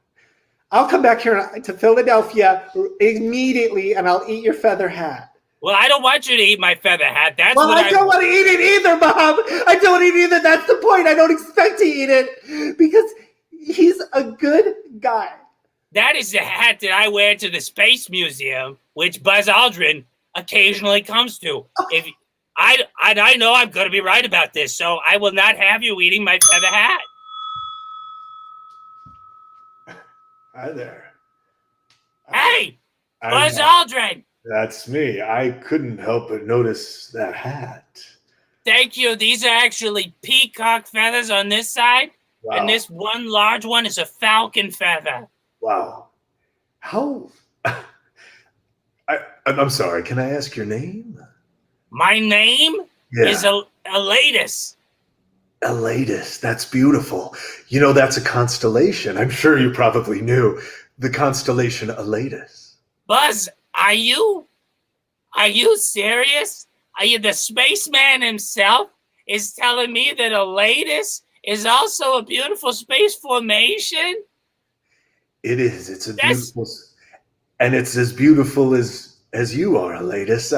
I'll come back here to Philadelphia immediately and I'll eat your feather hat. Well, I don't want you to eat my feather hat. I don't want to eat it either, Mom. I don't eat it either. That's the point. I don't expect to eat it because he's a good guy. That is the hat that I wear to the Space Museum, which Buzz Aldrin occasionally comes to. If I know I'm going to be right about this, so I will not have you eating my feather hat. Hi there. Hey, Buzz Aldrin. That's me. I couldn't help but notice that hat. Thank you. These are actually peacock feathers on this side, Wow. and this one large one is a falcon feather. Wow. How? I'm sorry. Can I ask your name? My name is Elatus. Elatus. That's beautiful. You know, that's a constellation. I'm sure you probably knew. The constellation Elatus. Buzz, are you serious? Are you the spaceman himself is telling me that Elatus is also a beautiful space formation? It is. It's a beautiful, and it's as beautiful as you are, Elatus.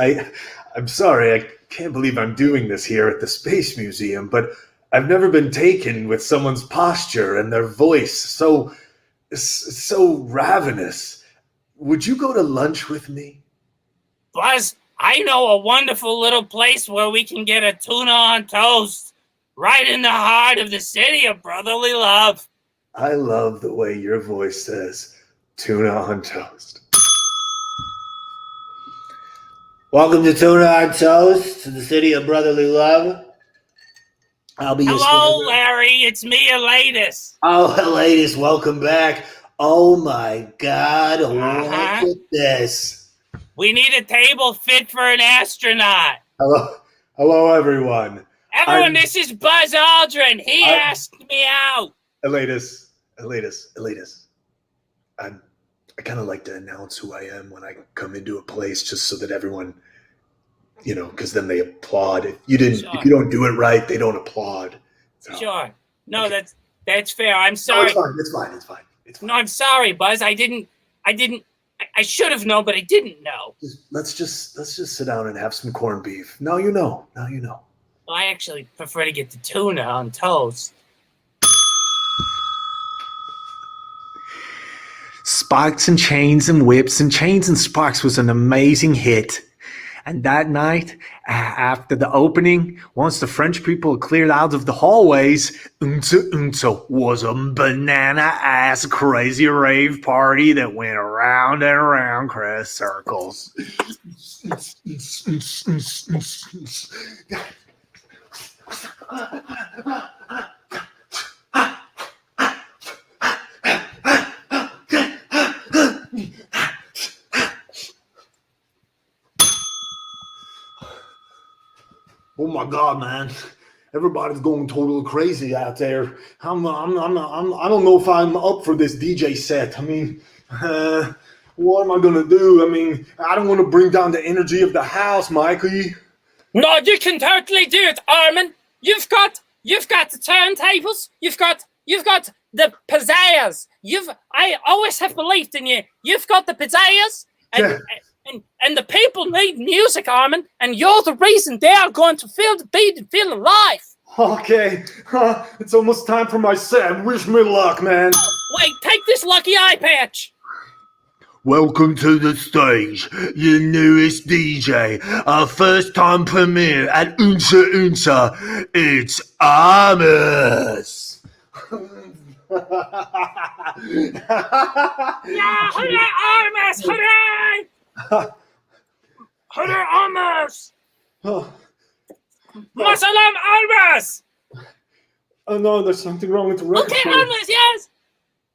I'm sorry. I can't believe I'm doing this here at the Space Museum, but I've never been taken with someone's posture and their voice so ravenous. Would you go to lunch with me? Buzz, I know a wonderful little place where we can get a tuna on toast right in the heart of the city of brotherly love. I love the way your voice says tuna on toast. Welcome to Tuna on Toast, to the city of brotherly love. Hello, Larry. It's me, Elatus. Oh, Elatus, welcome back. Oh my God, look at this. We need a table fit for an astronaut. Hello, everyone. This is Buzz Aldrin. He asked me out. Elatus. I kind of like to announce who I am when I come into a place, just so that everyone, because then they applaud. If you don't do it right, they don't applaud. So. Sure. No, okay. That's fair. I'm sorry. No, it's fine. No, I'm sorry, Buzz. I should have known, but I didn't know. Let's just sit down and have some corned beef. Now you know. Well, I actually prefer to get the tuna on toast. Sparks and Chains and Whips and Chains and Sparks was an amazing hit. And that night, after the opening, once the French people cleared out of the hallways, Oomtpfa Oomtpfa was a banana-ass crazy rave party that went around and around crest circles. Oh my God, man. Everybody's going totally crazy out there. I don't know if I'm up for this DJ set. I mean, what am I going to do? I mean, I don't want to bring down the energy of the house, Mikey. No, you can totally do it, Armin. You've got the turntables. You've got the pizzazz. I always have believed in you. You've got the pizzazz, and the people need music, Armin, and you're the reason they are going to feel the beat and feel alive. Okay, it's almost time for my set. Wish me luck, man. Wait, take this lucky eye patch. Welcome to the stage, your newest DJ, our first time premiere at Oomtpfa Oomtpfa. It's Amos. Yeah, hooray, Amos, hooray! Hooray, Amos! Masalam, Amos! Oh no, there's something wrong with the record. Okay, Amos, yes!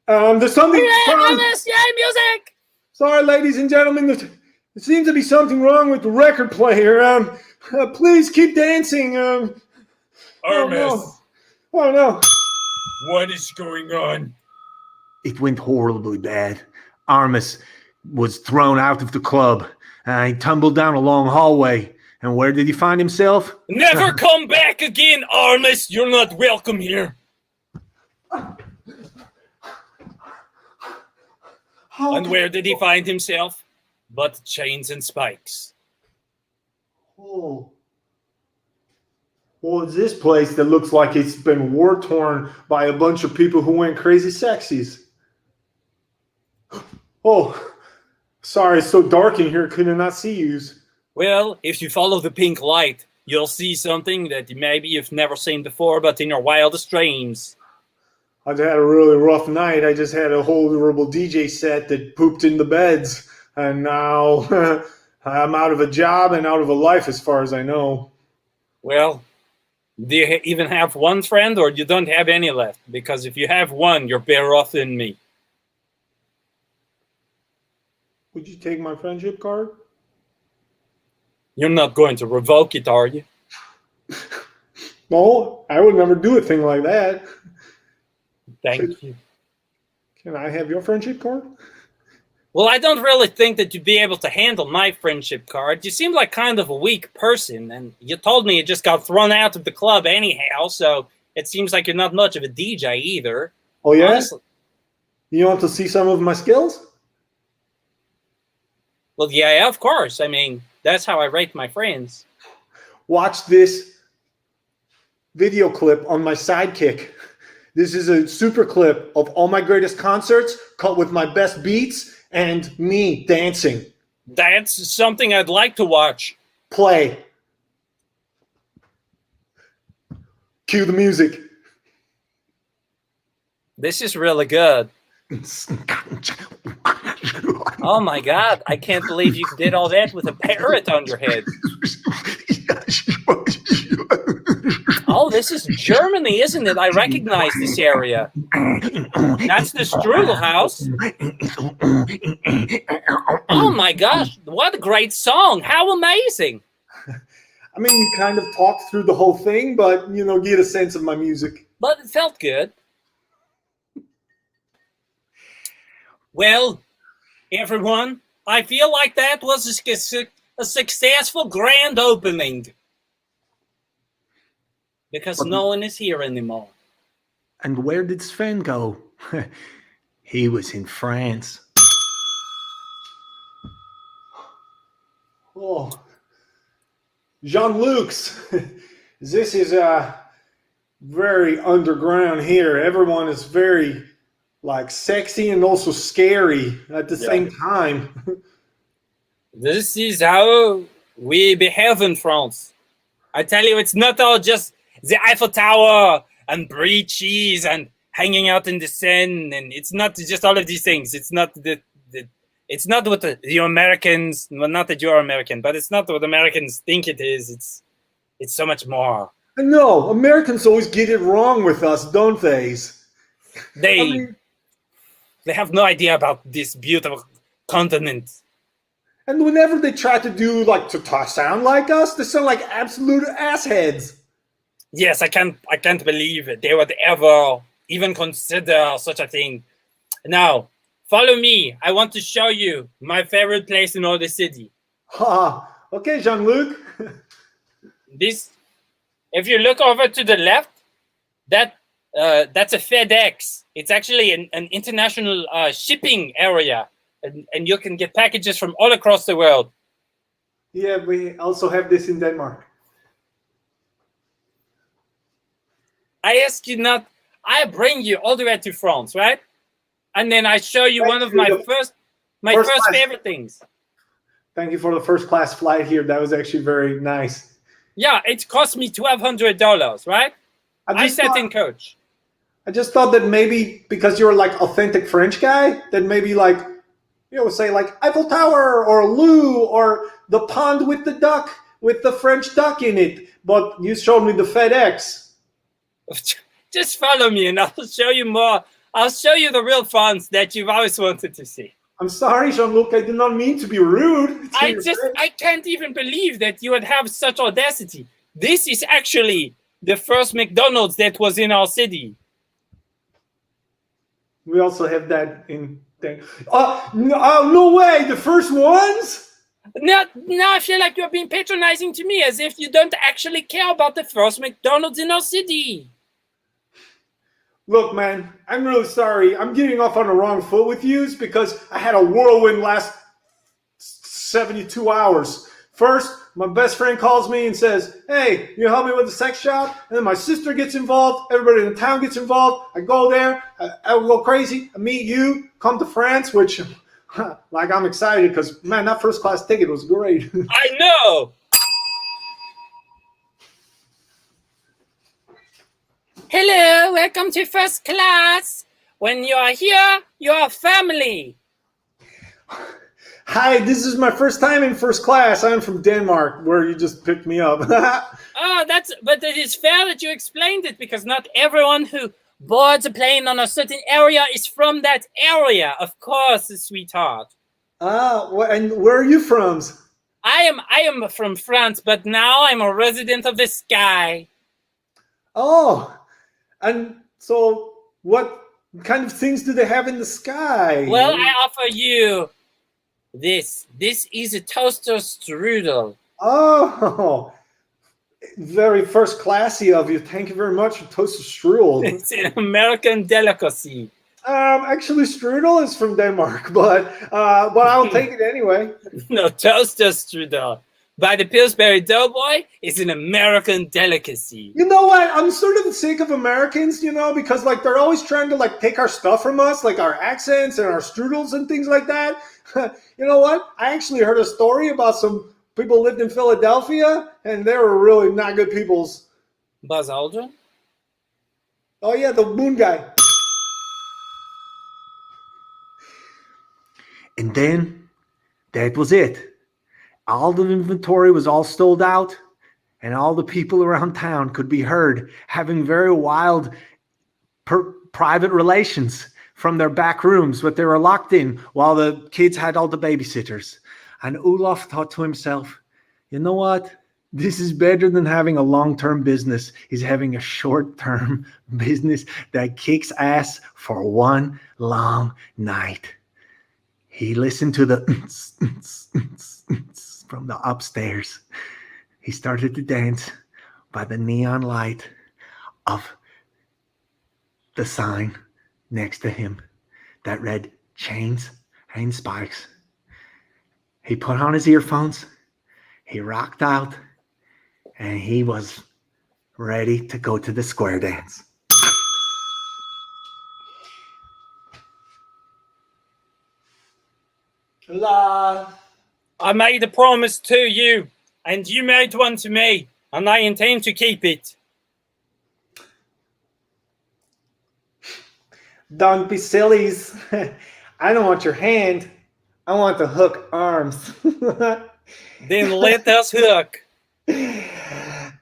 There's something. Hooray, Amos, yay, music! Sorry, ladies and gentlemen, there seems to be something wrong with the record player. Please keep dancing. Amos, Oh no. what is going on? It went horribly bad. Armis was thrown out of the club. He tumbled down a long hallway. And where did he find himself? Never come back again, Armis. You're not welcome here. And where did he find himself? But chains and spikes. Oh. Well, it's this place that looks like it's been war-torn by a bunch of people who went crazy sexies. Oh, sorry, it's so dark in here, could I not see yous? Well, if you follow the pink light, you'll see something that maybe you've never seen before, but in your wildest dreams. I've had a really rough night. I just had a horrible DJ set that pooped in the beds. And now I'm out of a job and out of a life as far as I know. Well, do you even have one friend or you don't have any left? Because if you have one, you're better off than me. Would you take my friendship card? You're not going to revoke it, are you? No, I would never do a thing like that. Thank you. Can I have your friendship card? Well, I don't really think that you'd be able to handle my friendship card. You seem like kind of a weak person, and you told me you just got thrown out of the club anyhow, so it seems like you're not much of a DJ either. Oh, yeah? Honestly. You want to see some of my skills? Well, yeah, of course. I mean, that's how I rate my friends. Watch this video clip on my sidekick. This is a super clip of all my greatest concerts cut with my best beats and me dancing. That's something I'd like to watch. Play. Cue the music. This is really good. Oh my God, I can't believe you did all that with a parrot on your head. Oh, this is Germany, isn't it? I recognize this area. That's the Strudel house. Oh my gosh, what a great song. How amazing. I mean, you kind of talked through the whole thing, but, you know, get a sense of my music. But it felt good. Well, everyone, I feel like that was a successful grand opening. Because no one is here anymore. And where did Sven go? He was in France. Oh, Jean-Luc's. This is very underground here. Everyone is very like sexy and also scary at the same time. This is how we behave in France. I tell you, it's not all just the Eiffel Tower and brie cheese and hanging out in the Seine, and it's not just all of these things. It's not it's not what the Americans, well, not that you're American, but it's not what Americans think it is. It's so much more. I know, Americans always get it wrong with us, don't they? They have no idea about this beautiful continent. And whenever they try to do like to sound like us, they sound like absolute assheads. Yes, I can't believe it. They would ever even consider such a thing. Now, follow me. I want to show you my favorite place in all the city. Okay, Jean-Luc. This, if you look over to the left, that's a FedEx. It's actually an international shipping area, and you can get packages from all across the world. Yeah, we also have this in Denmark. I ask you not. I bring you all the way to France, right? And then I show you one of my first favorite things. Thank you for the first class flight here. That was actually very nice. Yeah, it cost me $1,200, right? I sat in coach. I just thought that maybe because you're like authentic French guy, that maybe like, say like Eiffel Tower or Lou or the pond with the duck, with the French duck in it. But you showed me the FedEx. Just follow me and I'll show you more. I'll show you the real fonts that you've always wanted to see. I'm sorry, Jean-Luc. I did not mean to be rude. I can't even believe that you would have such audacity. This is actually the first McDonald's that was in our city. We also have that in... no way! The first ones? Now I feel like you're being patronizing to me, as if you don't actually care about the first McDonald's in our city. Look, man, I'm really sorry. I'm getting off on the wrong foot with you because I had a whirlwind last 72 hours. First, my best friend calls me and says, hey, you help me with the sex shop? And then my sister gets involved. Everybody in the town gets involved. I go there. I go crazy. I meet you. Come to France, which, like, I'm excited because, man, that first class ticket was great. I know. Hello, welcome to first class. When you are here, you are family. Hi, this is my first time in first class. I'm from Denmark, where you just picked me up. But it is fair that you explained it, because not everyone who boards a plane on a certain area is from that area. Of course, sweetheart. And where are you from? I am from France, but now I'm a resident of the sky. Oh, and so what kind of things do they have in the sky? Well, I offer you this. This is a toaster strudel. Oh, very first classy of you. Thank you very much for toaster strudel. It's an American delicacy. Actually, strudel is from Denmark, but I'll take it anyway. No, toaster strudel by the Pillsbury Doughboy is an American delicacy. You know what? I'm sort of sick of Americans, because like they're always trying to like take our stuff from us, like our accents and our strudels and things like that. You know what? I actually heard a story about some people who lived in Philadelphia, and they were really not good peoples. Buzz Aldrin? Oh yeah, the moon guy. And then that was it. All the inventory was all stowed out, and all the people around town could be heard having very wild private relations from their back rooms, but they were locked in while the kids had all the babysitters. And Ulav thought to himself, you know what? This is better than having a long-term business. He's having a short-term business that kicks ass for one long night. He listened to the from the upstairs. He started to dance by the neon light of the sign next to him that read chains and spikes. He put on his earphones, he rocked out, and he was ready to go to the square dance. La. I made a promise to you, and you made one to me, and I intend to keep it. Don't be sillies. I don't want your hand. I want the hook arms. Then let us hook.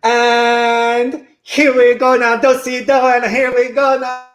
And here we go now, do-si-do, and here we go now.